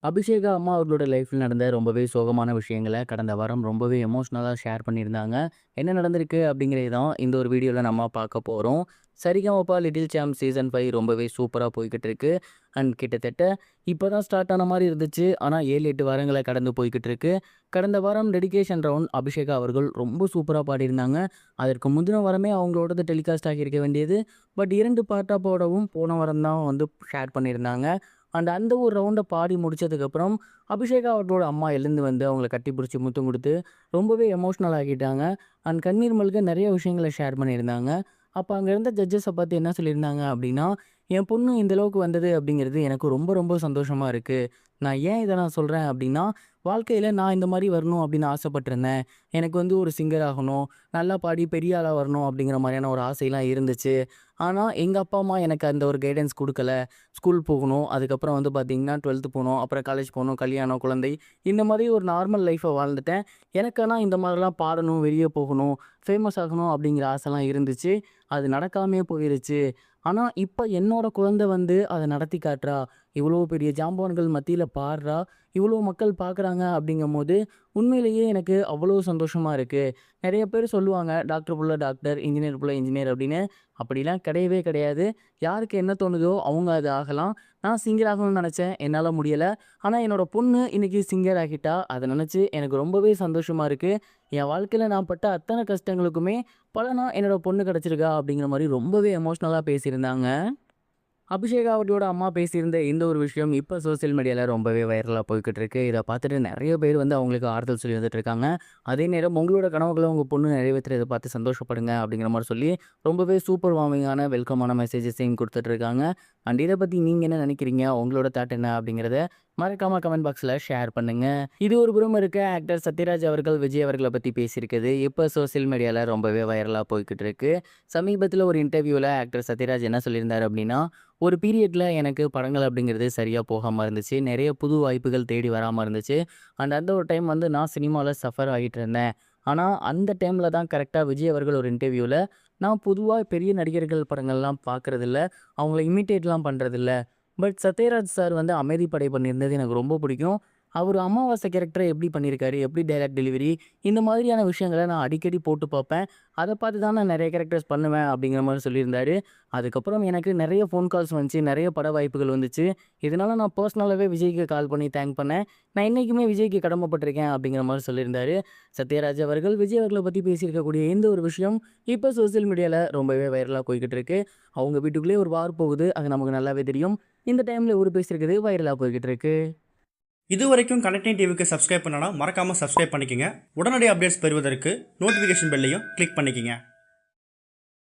அபிஷேகா அம்மா அவர்களோட லைஃப்ல நடந்த ரொம்பவே சோகமான விஷயங்கள கடந்த வாரம் ரொம்பவே எமோஷனலா ஷேர் பண்ணியிருந்தாங்க. என்ன நடந்திருக்கு அப்படிங்கிறது தான் இந்த ஒரு வீடியோல நம்ம பார்க்க போறோம். சரிகமபா லிட்டில் சாம்ப் சீசன் 5 ரொம்பவே சூப்பரா போய்க்கிட்டு இருக்கு. அண்ட் கிட்டத்தட்ட இப்போ தான் ஸ்டார்ட் ஆன மாரி இருந்துச்சு. ஆனா 7, 8 வாரங்கள கடந்து போய்க்கிட்டு இருக்கு. கடந்த வாரம் டெடிகேஷன் ரவுண்ட் அபிஷேகா அவர்கள் ரொம்ப சூப்பரா பாடியிருந்தாங்க. அதற்கு முந்தின வாரமே அவங்களோடது டெலிகாஸ்ட் ஆகியிருக்க வேண்டியது. பட் 2 பார்ட்டா போடவும் போன வாரம் தான் வந்து ஷேர் பண்ணியிருந்தாங்க. அந்த ஒரு ரவுண்ட பாடி முடிச்சதுக்கப்புறம், அபிஷேகா அவர்களோட அம்மா எழுந்து வந்து அவங்கள கட்டிப்பிடிச்சு முத்தம் குடுத்து, ரொம்பவே எமோஷனல் ஆகிட்டாங்க. அண்ட் கண்ணீர் மல்க நெறைய விஷயங்கள ஷேர் பண்ணியிருந்தாங்க. அப்ப அங்க இருந்த ஜட்ஜஸ பார்த்து என்ன சொல்லியிருந்தாங்க அப்டின்னா, "என் பொண்ணு இந்த அளவுக்கு வந்தது அப்படிங்கிறது எனக்கு ரொம்ப ரொம்ப சந்தோஷமா இருக்கு. நான் ஏன் இத நான் சொல்றேன் அப்டின்னா, வாழ்க்கையில நான் இந்த மாரி வரணும் அப்படின்னு ஆசைப்பட்டுருந்தேன். எனக்கு வந்து ஒரு சிங்கர் ஆகணும், நல்லா பாடி பெரிய ஆளா வரணும் அப்படிங்கிற மாரியான ஒரு ஆசைலாம் இருந்துச்சு. ஆனா, எங்க அப்பா, அம்மா எனக்கு அந்த ஒரு கைடன்ஸ் குடுக்கல. ஸ்கூல் போகணும். அதுக்கப்புறம் வந்து பார்த்தீங்கன்னா, 12த் போணும். அப்புறம் காலேஜ் போணும். கல்யாணம், குழந்தை இந்த மாதிரி ஒரு நார்மல் லைஃப்ப வாழ்ந்துட்டேன். எனக்கு ஆனா இந்த மாதிரிலாம் பாடணும், வெளிய போகணும், ஃபேமஸ் ஆகணும் அப்படிங்கிற ஆசைலாம் இருந்துச்சு. அது நடக்காமயே போயிருச்சு. ஆனா, இப்ப என்னோட குழந்தை வந்து அத நடத்தி காட்டுறா. இவ்வளோ பெரிய ஜாம்பவான்கள் மத்தியில பாடுறா. இவ்வளோ மக்கள் பார்க்குறாங்க அப்படிங்கும்போது, உண்மையிலேயே எனக்கு அவ்வளோ சந்தோஷமா இருக்கு. நெறைய பேர் சொல்லுவாங்க, டாக்டர் புள்ள டாக்டர், இன்ஜினியர் புள்ள இன்ஜினியர் அப்படின்னு. அப்படிலாம் கிடையவே கிடையாது. யாருக்கு என்ன தோணுதோ அவங்க அது ஆகலாம். நான் சிங்கர் ஆகணும்னு நெனச்சேன். என்னால முடியல. ஆனா என்னோட பொண்ணு இன்னைக்கு சிங்கர் ஆகிட்டா. அத நெனச்சு எனக்கு ரொம்பவே சந்தோஷமா இருக்கு. என் வாழ்க்கையில நான் பட்ட அத்தன கஷ்டங்களுக்குமே பலனா என்னோட பொண்ணு கிடைச்சிருக்கா அப்படிங்கிற மாரி ரொம்பவே எமோஷனலா பேசியிருந்தாங்க. அபிஷேகா அவர்களோட அம்மா பேசியிருந்த இந்த ஒரு விஷயம் இப்ப சோசியல் மீடியால ரொம்பவே வைரலா போய்க்கிட்டு இருக்கு. இத பார்த்துட்டு நெறைய பேர் வந்து அவங்களுக்கு ஆறுதல் சொல்லி வந்துட்டு இருக்காங்க. அதே நேரம் உங்களோட கனவுகள உங்க பொண்ணு நிறைவேத்துறத பார்த்து சந்தோஷப்படுங்க அப்படிங்கிற மாரி சொல்லி, ரொம்பவே சூப்பர் வார்மிங்கான வெல்கமான மெசேஜஸையும் குடுத்துட்டு இருக்காங்க. அண்ட் இத பத்தி நீங்க என்ன நினைக்கிறீங்க? உங்களோட தாட் என்ன? அப்படிங்கிறத மறக்காம கமெண்ட் பாக்ஸ்ல ஷேர் பண்ணுங்க. இது ஒரு புறம் இருக்க ஆக்டர் சத்யராஜ் அவர்கள் விஜய் அவர்கள பத்தி பேசியிருக்குது. இப்ப சோசியல் மீடியால ரொம்பவே வைரலா போய்க்கிட்டு இருக்கு. சமீபத்தில ஒரு இன்டர்வியூல ஆக்டர் சத்யராஜ் என்ன சொல்லியிருந்தாரு அப்படின்னா, ஒரு பீரியட்ல எனக்கு படங்கள் அப்படிங்கிறது சரியா போகாம இருந்துச்சு. நெறைய புது வாய்ப்புகள் தேடி வராம இருந்துச்சு. அண்ட் அந்த ஒரு டைம் வந்து நான் சினிமால சஃபர் ஆகிட்டு இருந்தேன். ஆனா, அந்த டைம்ல தான் கரெக்ட்டா விஜய் அவர்கள் ஒரு இன்டர்வியூல, "நான் பொதுவா பெரிய நடிகர்கள் படங்கள்லாம் பார்க்கறதில்ல. அவங்கள இமிட்டேட்லாம் பண்றதில்ல. பட் சத்யராஜ் சார் வந்து அமைதிப்படை பண்ணியிருந்தது எனக்கு ரொம்ப பிடிக்கும். அவரு அமாவாசை கேரக்டர எப்படி பண்ணியிருக்காரு, எப்படி டயலாக் டெலிவரி இந்த மாதிரியான விஷயங்கள நான் அடிக்கடி போட்டு பார்ப்பேன். அத பார்த்து தான் நான் நெறைய கேரக்டர்ஸ் பண்ணுவேன்." அப்படிங்கிற மாரி சொல்லியிருந்தாரு. அதுக்கப்புறம் எனக்கு நெறைய ஃபோன் கால்ஸ் வந்துச்சு. நெறைய பட வாய்ப்புகள் வந்துச்சு. இதனால நான் பர்சனலாவே விஜய்க்கு கால் பண்ணி தேங்க் பண்ணேன். நான் இன்னைக்குமே விஜய்க்கு கடமைப்பட்டுருக்கேன் அப்படிங்கிற மாரி சொல்லியிருந்தாரு. சத்யராஜ் அவர்கள் விஜய் அவர்கள பத்தி பேசியிருக்கக்கூடிய இந்த ஒரு விஷயம் இப்ப சோசியல் மீடியால ரொம்பவே வைரலா போய்க்கிட்டு இருக்கு. அவங்க வீட்டுக்குள்ளேயே ஒரு வார் போகுது. அது நமக்கு நல்லாவே தெரியும். இந்த டைம்ல இவரு பேசியிருக்கிறது வைரலா போய்க்கிட்டு இருக்கு. இதுவரைக்கும் கனெக்டிங் டிவிக்கு சப்ஸ்கிரைப் பண்ணனா மறக்காம சப்ஸ்கிரைப் பண்ணிக்கங்க. உடனடி அப்டேட்ஸ் பெறுவதற்கு நோட்டிஃபிகேஷன் பெல்லையும் கிளிக் பண்ணிக்கங்க.